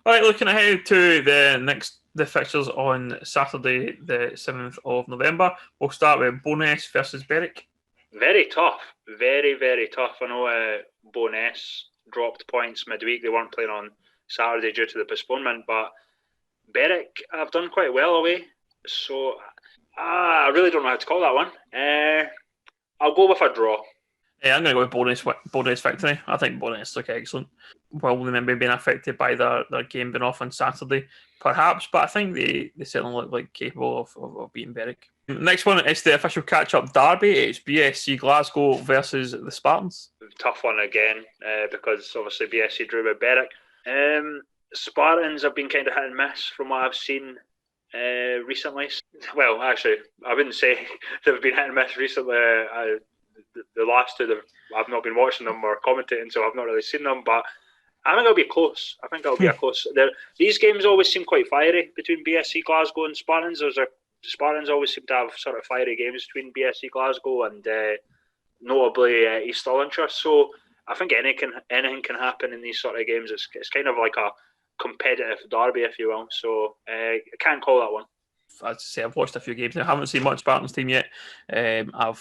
All right, looking ahead to the fixtures on Saturday, the 7th of November. We'll start with Bo'ness versus Berwick. Very tough. Very tough. I know Bo'ness dropped points midweek. They weren't playing on Saturday due to the postponement, but Berwick have done quite well away. So I really don't know how to call that one. I'll go with a draw. Yeah, I'm going to go with Bo'ness victory. I think Bo'ness look excellent. Well, they maybe being affected by their game being off on Saturday, perhaps, but I think they certainly look like capable of beating Berwick. Next one is the official catch-up derby. It's BSC Glasgow versus the Spartans. Tough one again, because obviously BSC drew with Berwick. Spartans have been kind of hit and miss from what I've seen recently. Well, actually, I wouldn't say they've been hit and miss recently. The last two, I've not been watching them or commentating, so I've not really seen them. But I think it'll be close. I think it'll be a close. These games always seem quite fiery between BSC Glasgow and Spartans. Spartans always seem to have sort of fiery games between BSC Glasgow and notably East Ullinshire. So I think anything can happen in these sort of games. It's kind of like a competitive derby, if you will. So I can't call that one. As I say, I've watched a few games now. I haven't seen much Spartans team yet. I'll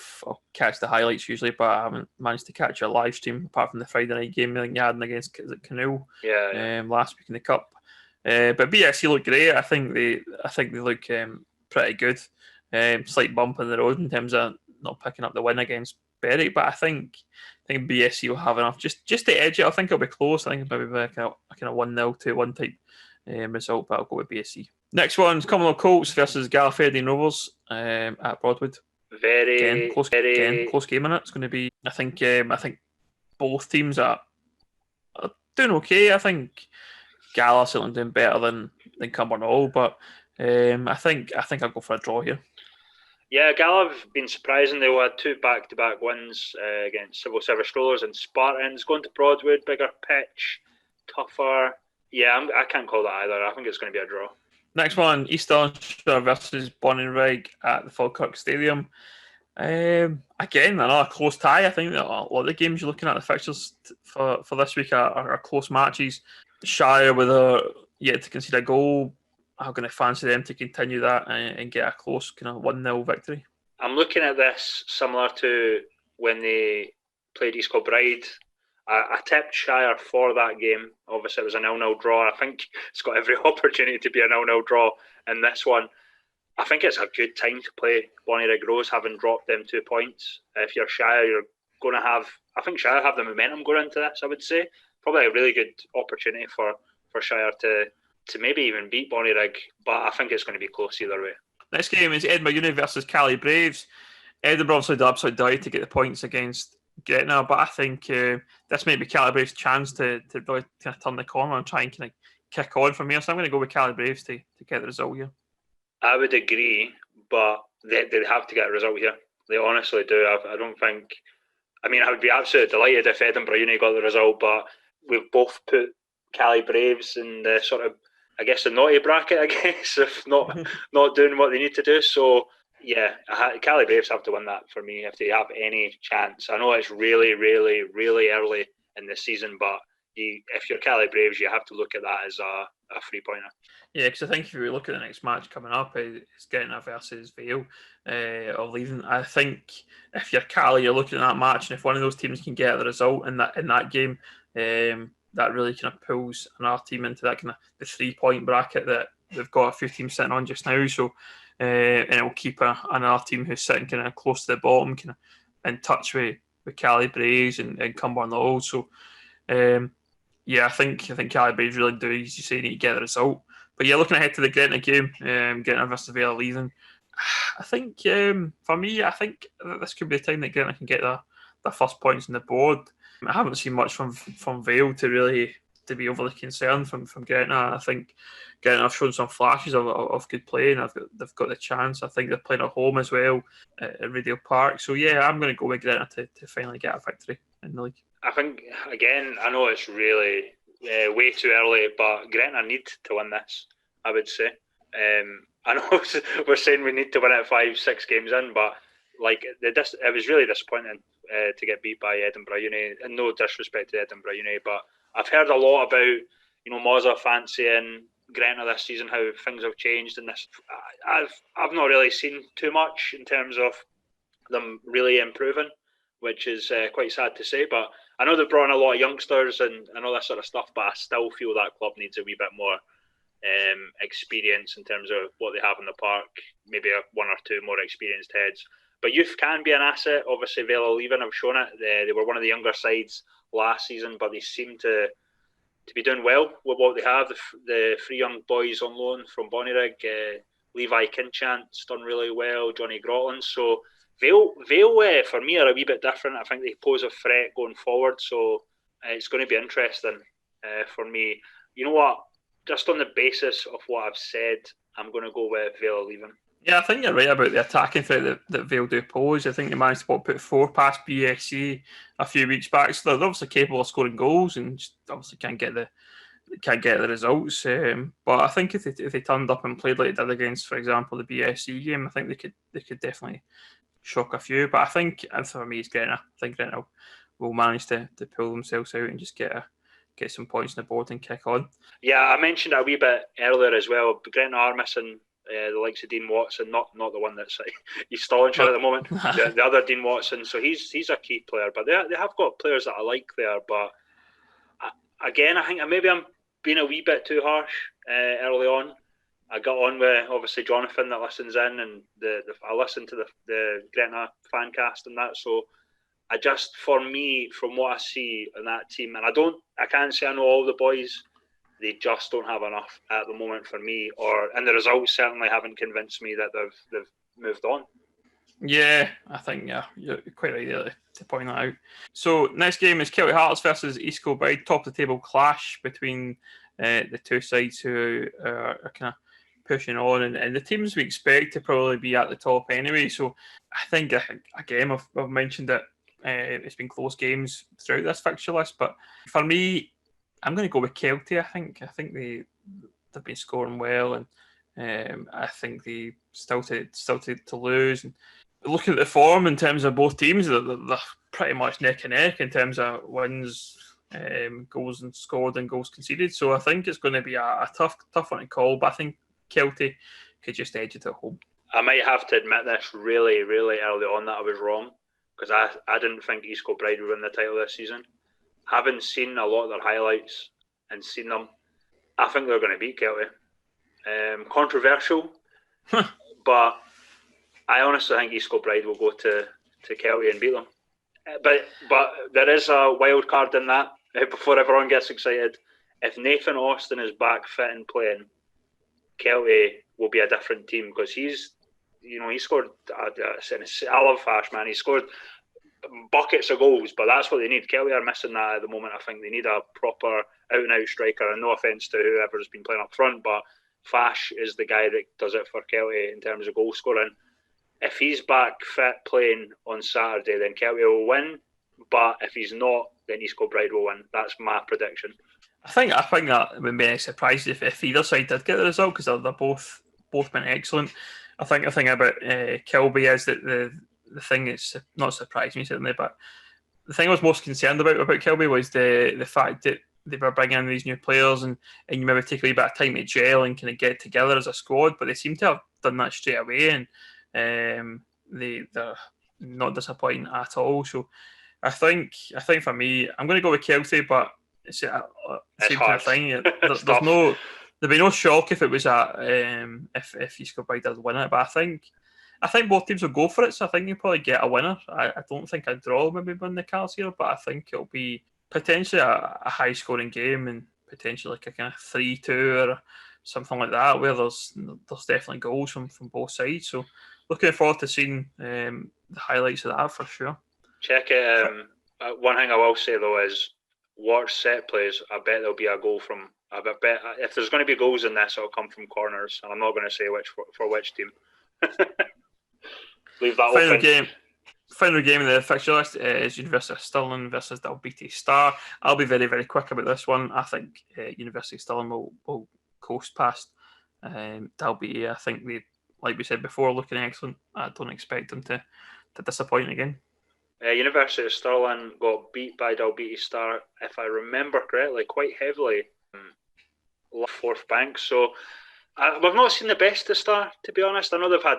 catch the highlights usually, but I haven't managed to catch a live stream apart from the Friday night game you had against Canoe last week in the Cup. But BSC look great. I think they look pretty good. Slight bump in the road in terms of not picking up the win against Berwick, but I think BSC will have enough just to edge it. I think it'll be close. I think it'll maybe be like a kind of 1-0 to 1 type result, but I'll go with BSC. Next one's Commonwealth Colts versus Gallifreyan Rovers at Broadwood. Very close game in it. It's going to be. I think both teams are doing okay. I think Gala certainly doing better than Cumbernauld, but I think I'll go for a draw here. Yeah, Gala have been surprising. They had 2 back-to-back wins against Civil Service Strollers and Spartans. Going to Broadwood, bigger pitch, tougher. Yeah, I can't call that either. I think it's going to be a draw. Next one, East Ulster versus Bonnyrigg at the Falkirk Stadium. Again, another close tie. I think that a lot of the games you're looking at, the fixtures for this week are close matches. Shire with yet to concede a goal. I'm going to fancy them to continue that and get a close kind of 1-0 victory. I'm looking at this similar to when they played East Kilbride. I tipped Shire for that game. Obviously, it was a 0-0 draw. I think it's got every opportunity to be a 0-0 draw in this one. I think it's a good time to play Bonnyrigg Rose, having dropped them 2 points. If you're Shire, you're going to have... I think Shire have the momentum going into this, I would say. Probably a really good opportunity for Shire to maybe even beat Bonnyrigg, but I think it's going to be close either way. Next game is Edinburgh Uni versus Cali Braves. Edinburgh obviously did absolutely die to get the points against Gretna, but I think this might be Cali Braves' chance to really kind of turn the corner and try and kind of kick on from here. So I'm going to go with Cali Braves to get the result here. I would agree, but they have to get a result here. They honestly do. I don't think... I mean, I would be absolutely delighted if Edinburgh Uni got the result, but we've both put Cali Braves in the sort of, I guess, the naughty bracket, I guess, if not doing what they need to do. So, yeah, Cali Braves have to win that for me if they have any chance. I know it's really, really, really early in the season, but if you're Cali Braves, you have to look at that as a 3-pointer. Yeah, because I think if you look at the next match coming up, it's Gretna versus Vale or Leaving. I think if you're Cali, you're looking at that match, and if one of those teams can get the result in that game, that really kind of pulls another team into that kind of the 3-point bracket that they've got a few teams sitting on just now. So, and it will keep another team who's sitting kind of close to the bottom, kind of in touch with Cali Braves and Cumbernauld. So, yeah, I think Cali Braves really do, as you say, need to get the result. But yeah, looking ahead to the Gretna game, Gretna versus Vale Leaving, I think for me, I think that this could be the time that Gretna can get their first points on the board. I haven't seen much from Vale to be overly concerned from Gretna. I think Gretna have shown some flashes of good play, and they've got the chance. I think they're playing at home as well at Radial Park. So yeah, I'm going to go with Gretna to finally get a victory in the league. I think, again, I know it's really way too early, but Gretna need to win this, I would say. I know we're saying we need to win it 5-6 games in, but like it was really disappointing to get beat by Edinburgh Uni, and no disrespect to Edinburgh Uni, but I've heard a lot about Moza fancying Gretna this season, how things have changed in this. I've not really seen too much in terms of them really improving, which is quite sad to say. But I know they've brought in a lot of youngsters and all that sort of stuff, but I still feel that club needs a wee bit more experience in terms of what they have in the park, maybe one or two more experienced heads. But youth can be an asset. Obviously, Vela leaving, I've shown it. They were one of the younger sides last season, but they seem to be doing well with what they have. The three young boys on loan from Bonnyrigg, Levi Kinchant's done really well, Johnny Grotland. So Vale for me are a wee bit different. I think they pose a threat going forward. So it's going to be interesting for me. You know what? Just on the basis of what I've said, I'm going to go with Vale leaving. Yeah, I think you're right about the attacking threat that Vale do pose. I think they managed to put 4 past BSC a few weeks back, so they're obviously capable of scoring goals and just obviously can't get the results. But I think if they turned up and played like they did against, for example, the BSC game, I think they could definitely shock a few. But I think, and for me, it's Gretna. I think Gretna will manage to pull themselves out and just get some points on the board and kick on. Yeah, I mentioned it a wee bit earlier as well. Gretna are missing the likes of Dean Watson, not the one that's he's Stallinshire at the moment. The other Dean Watson, so he's a key player. But they have got players that I like there. But again, I think maybe I'm being a wee bit too harsh early on. I got on with obviously Jonathan that listens in, and I listen to the Gretna fan cast and that. So I just, for me, from what I see in that team, and I can't say I know all the boys. They just don't have enough at the moment for me, and the results certainly haven't convinced me that they've moved on. Yeah, I think you're quite right there to point that out. So next game is Kelty Hearts versus East Kilbride, top of the table clash between the two sides who are kind of pushing on, and the teams we expect to probably be at the top anyway. So I think again I've mentioned that it's been close games throughout this fixture list, but for me, I'm going to go with Kelty. I think they've been scoring well, and I think they still to lose. And looking at the form in terms of both teams, they're pretty much neck and neck in terms of wins, goals and scored and goals conceded. So I think it's going to be a tough one to call. But I think Kelty could just edge it at home. I might have to admit this really, really early on that I was wrong, because I didn't think East Kilbride would win the title this season. Having seen a lot of their highlights and seen them, I think they're going to beat Kelty. Controversial, but I honestly think East Kilbride will go to Kelty and beat them. But there is a wild card in that. Before everyone gets excited, if Nathan Austin is back fit and playing, Kelty will be a different team, because he scored. I love Fash, man. He scored buckets of goals, but that's what they need. Kelty are missing that at the moment. I think they need a proper out-and-out striker, and no offence to whoever's been playing up front, but Fash is the guy that does it for Kelty in terms of goal scoring. If he's back fit playing on Saturday, then Kelty will win, but if he's not, then East Kilbride will win. That's my prediction. I think that would be a surprise if either side did get the result, because they're both been excellent. I think the thing about Kilby is that the thing that's not surprised me certainly, but the thing I was most concerned about Kilby was the fact that they were bringing in these new players and you maybe take a wee bit of time to gel and kind of get together as a squad, but they seem to have done that straight away, and they're not disappointing at all. So I think for me, I'm going to go with Kelty, but it's the same kind of thing. There'd be no shock if it was if East Kilbride did win it, but I think both teams will go for it, so I think you'll probably get a winner. I don't think a draw maybe win the cards here, but I think it'll be potentially a high scoring game and potentially like a kind of 3-2 or something like that, where there's definitely goals from both sides. So looking forward to seeing the highlights of that for sure. Check it. One thing I will say though is watch set plays. I bet there'll be a goal from. I bet if there's going to be goals in this, it'll come from corners, and I'm not going to say which for which team. Leave that open. Final game in the fixture list is University of Stirling versus Dalbeattie Star. I'll be very, very quick about this one. I think University of Stirling will coast past Dalbeattie. I think they, like we said before, looking excellent. I don't expect them to disappoint again. University of Stirling got beat by Dalbeattie Star, if I remember correctly, quite heavily. fourth bank. So we've not seen the best of Star, to be honest. I know they've had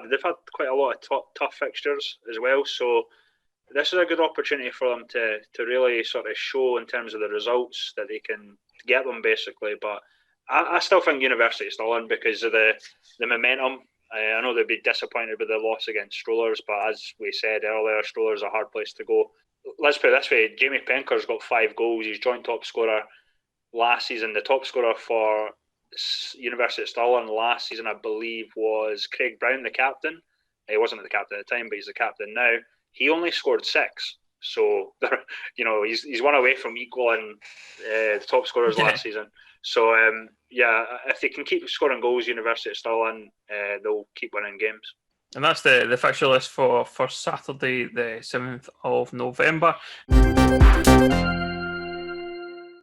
quite a lot of tough fixtures as well. So this is a good opportunity for them to really sort of show in terms of the results that they can get them, basically. But I still think University of Stirling, because of the momentum. I know they'd be disappointed with the loss against Strollers, but as we said earlier, Strollers are a hard place to go. Let's put it this way, Jamie Penker's got 5 goals. He's joint top scorer last season. The top scorer for University of Stirling last season, I believe, was Craig Brown, the captain. He wasn't the captain at the time, but he's the captain now. He only scored 6. So, he's one away from equaling the top scorers last season. So, if they can keep scoring goals, University of Stirling, they'll keep winning games. And that's the fixture list for Saturday, the 7th of November.